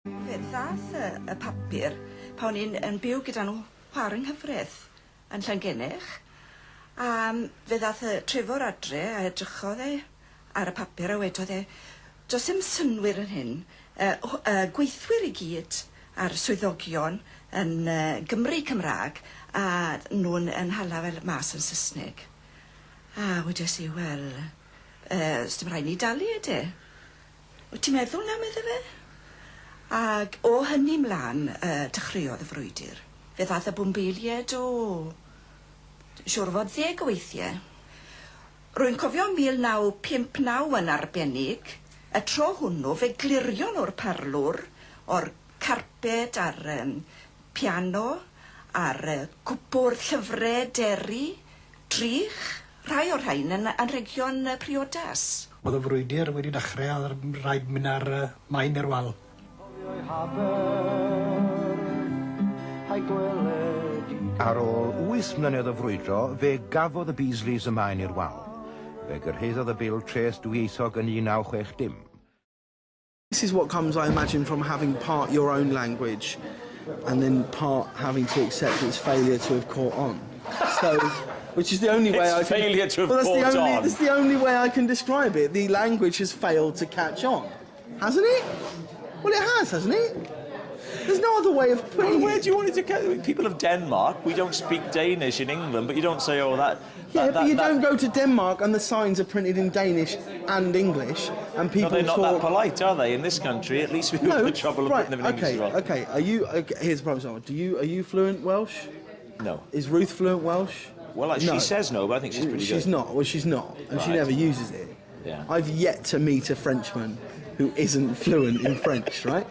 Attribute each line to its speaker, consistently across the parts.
Speaker 1: Fe ddath y papur pan o'n i'n byw gyda nhw chwar yng Nghyfrydd yn Llangennych. A fe ddath y trefwr adre a edrychodd e ar y papur a wedodd e, does dim synwyr yn hyn, gweithwyr i gyd a'r swyddogion yn Gymru Cymrag a nhw'n hala fel mas yn Saesneg. A wedes i, wel, ysdim rhaid ni dalu ydy. Wyt ti'n meddwl na, medde fe? Ac o hynny mlaen dechreuodd y frwydr. Fe ddath y bwmbeilied o siwr fod 10 o weithiau. Rwy'n cofio 1959 yn arbennig, y tro hwnnw fe glirion o'r parlwr, o'r carped a'r piano, a'r cwpwr llyfrau deri, drych, rhai o'r rhain yn region priodas.
Speaker 2: Oedd y frwydr wedi dechrau a rhaid mynd ar maen i'r wal.
Speaker 3: Ar ôl 8 mlynedd o frwydro, fe gafodd y Beasleys y maen i'r wal. Fe gyrhaeddodd y bil tres dwyieithog yn 1960.
Speaker 4: This is what comes, I imagine, from having part your own language and then part having to accept its failure to have caught on. So, which is the only way I can...
Speaker 5: failure to have caught on.
Speaker 4: That's the only way I can describe it. The language has failed to catch on. Hasn't it? Well, it has, hasn't it? There's no other way of putting it.
Speaker 5: Where do you want it to go? People of Denmark, we don't speak Danish in England, but you don't say, oh, that...
Speaker 4: Yeah, but you don't go to Denmark and the signs are printed in Danish and English, and people
Speaker 5: they're not
Speaker 4: talk...
Speaker 5: that polite, are they? In this country, at least we have the trouble of putting them in English as well.
Speaker 4: Okay, are you... Okay, here's the problem. Are you fluent Welsh?
Speaker 5: No.
Speaker 4: Is Ruth fluent Welsh?
Speaker 5: Well, she says no, but I think she's pretty good.
Speaker 4: She's not. Well, she's not, and she never uses it.
Speaker 5: Yeah.
Speaker 4: I've yet to meet a Frenchman who isn't fluent in French, right?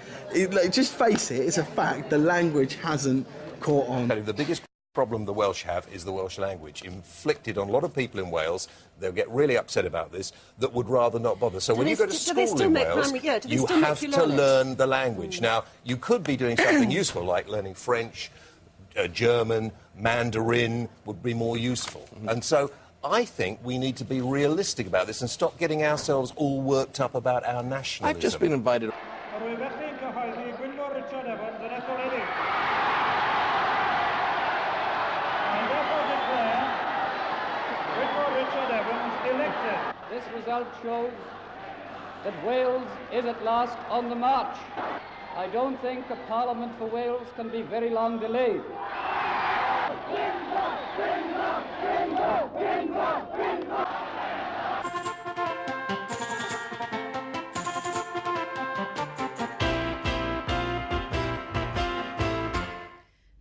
Speaker 4: Just face it, it's a fact, the language hasn't caught on.
Speaker 6: The biggest problem the Welsh have is the Welsh language, inflicted on a lot of people in Wales. They'll get really upset about this, that would rather not bother. So when you go to school in Wales, you have to learn the language. Now, you could be doing something useful, like learning French, German, Mandarin would be more useful. And so I think we need to be realistic about this and stop getting ourselves all worked up about our nationalism.
Speaker 3: I've just been invited...
Speaker 7: This result shows that Wales is at last on the march. I don't think a Parliament for Wales can be very long delayed.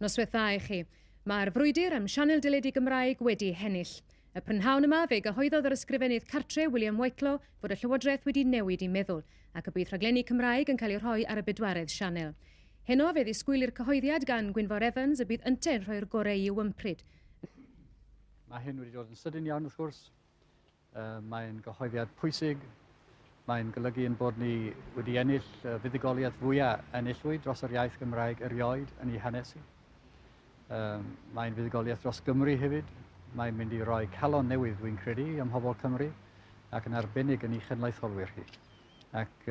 Speaker 8: Noswaith dda i chi. Mae'r frwydr am sianel deledu Gymraeg wedi hennill. Y prynhawn yma fe gyhoeddodd yr ysgrifennydd cartre William Whitelaw fod y Llywodraeth wedi newid i meddwl ac y bydd rhaglenni Cymraeg yn cael ei rhoi ar y bedwaredd sianel. Heno fe ddisgwylir cyhoeddiad gan Gwynfor Evans y bydd ynte'n rhoi'r gorau i wympryd.
Speaker 9: Mae hyn wedi dod yn sydyn iawn wrth gwrs. Mae'n gyhoeddiad pwysig. Mae'n golygu yn bod ni wedi ennill fuddugoliaeth fwyaf enillwyd dros yr iaith Gymraeg erioed yn ei hanesu. Mae'n fuddugoliaeth dros Gymru hefyd. Mae'n mynd i roi calon newydd, dwi'n credu, ym Mhobol Cymru ac yn arbennig yn ei chenlaetholwyr chi. Ac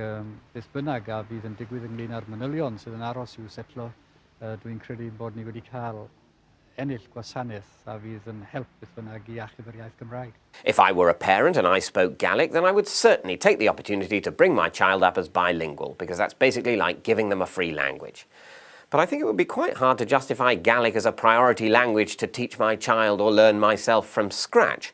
Speaker 9: beth bynnag a fydd yn digwydd ynglyn â'r manylion sydd yn aros i'w setlo, dwi'n credu bod ni wedi cael ennill gwasanaeth a fydd yn help beth bynnag i achub yr iaith Gymraeg.
Speaker 10: If I were a parent and I spoke Gaelic, then I would certainly take the opportunity to bring my child up as bilingual, because that's basically like giving them a free language. But I think it would be quite hard to justify Gaelic as a priority language to teach my child or learn myself from scratch.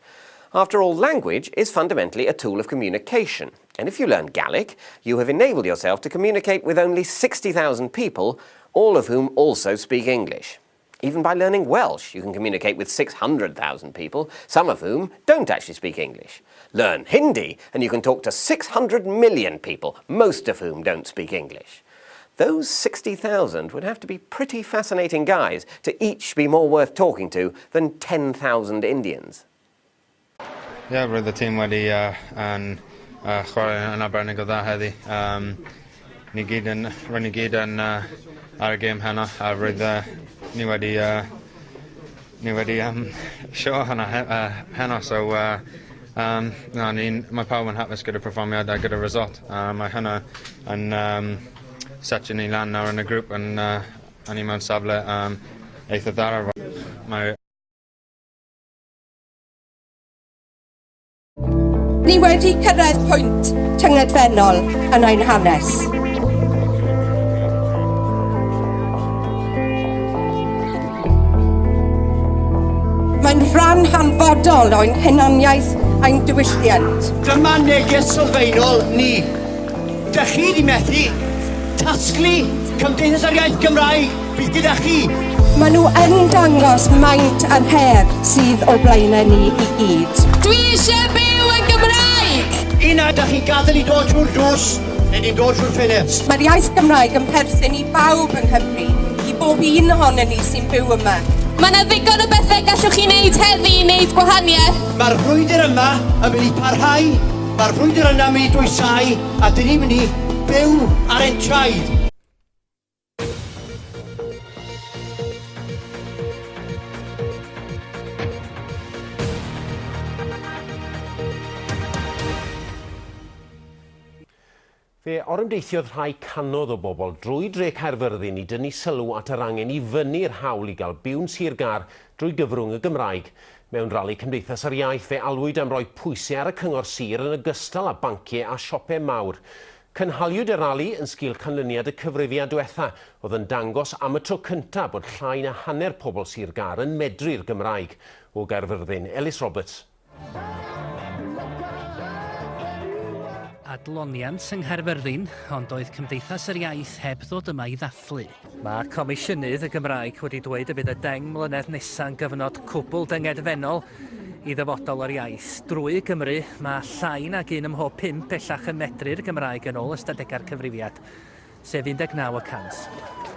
Speaker 10: After all, language is fundamentally a tool of communication. And if you learn Gaelic, you have enabled yourself to communicate with only 60,000 people, all of whom also speak English. Even by learning Welsh, you can communicate with 600,000 people, some of whom don't actually speak English. Learn Hindi, and you can talk to 600 million people, most of whom don't speak English. Those 60,000 would have to be pretty fascinating guys to each be more worth talking to than 10,000 Indians.
Speaker 11: Yeah, roedd y tîm wedi chwarae yn arbennig o dda heddi. Ni gyd yn ar y gêm heno, a roedd ni wedi show heno, so mae pawb yn hapus gyda perfformiad a gyda result. Mae heno yn setio ni lan nawr yn y grŵp yn ni mewn safle eitha dda.
Speaker 12: Ni wedi cyrraedd pwynt tyngedfennol yn ein hanes. Mae'n rhan hanfodol o'n hunaniaeth a'n diwylliant.
Speaker 13: Dyma neges sylfaenol ni. Dych chi wedi methu tasglu Cymdeithas yr Iaith Gymraeg bydd gyda chi.
Speaker 12: Maen nhw yn dangos maint a'r her sydd o blaenau ni i gyd.
Speaker 14: Dwi eisiau byw yn Gymraeg!
Speaker 13: Una, dych chi'n gadael i dod trwy'r drws, neu ni'n dod trwy'r ffenest.
Speaker 12: Mae'r iaith Gymraeg yn perthyn i bawb yng Nghymru, i bob un ohonyn ni sy'n byw yma.
Speaker 14: Mae yna ddigon o bethau gallwch chi wneud heddi i wneud gwahaniaeth.
Speaker 13: Mae'r frwydr yma yn mynd i parhau, mae'r frwydr yna yn mynd i dwysau, a dyn ni'n mynd i byw ar ein traed.
Speaker 10: Fe orymdeithiodd rhai canoedd o bobl drwy dre Caerfyrddin i dynnu sylw at yr angen i fyny'r hawl i gael byw'n Sir Gar drwy gyfrwng y Gymraeg. Mewn rali Cymdeithas yr Iaith, fe alwyd am roi pwysau ar y cyngor sir yn ogystal â banciau a siopau mawr. Cynhaliwyd y rali yn sgil canlyniad y cyfrifiad diwetha, oedd yn dangos am y tro cyntaf bod llai na hanner pobl Sir Gar yn medru'r Gymraeg. O Gaerfyrddin, Ellis Roberts.
Speaker 15: Adloniant yng Nghaerfyrddin, ond oedd Cymdeithas yr Iaith heb ddod yma i ddathlu. Mae Comisiynydd y Gymraeg wedi dweud y bydd y 10 mlynedd nesaf gyfnod cwbl dyngedfennol i ddyfodol yr iaith. Drwy Gymru, mae llai nag 1 ym mhob 5 bellach yn medru'r Gymraeg yn ôl ystadegau'r cyfrifiad, sef 19%.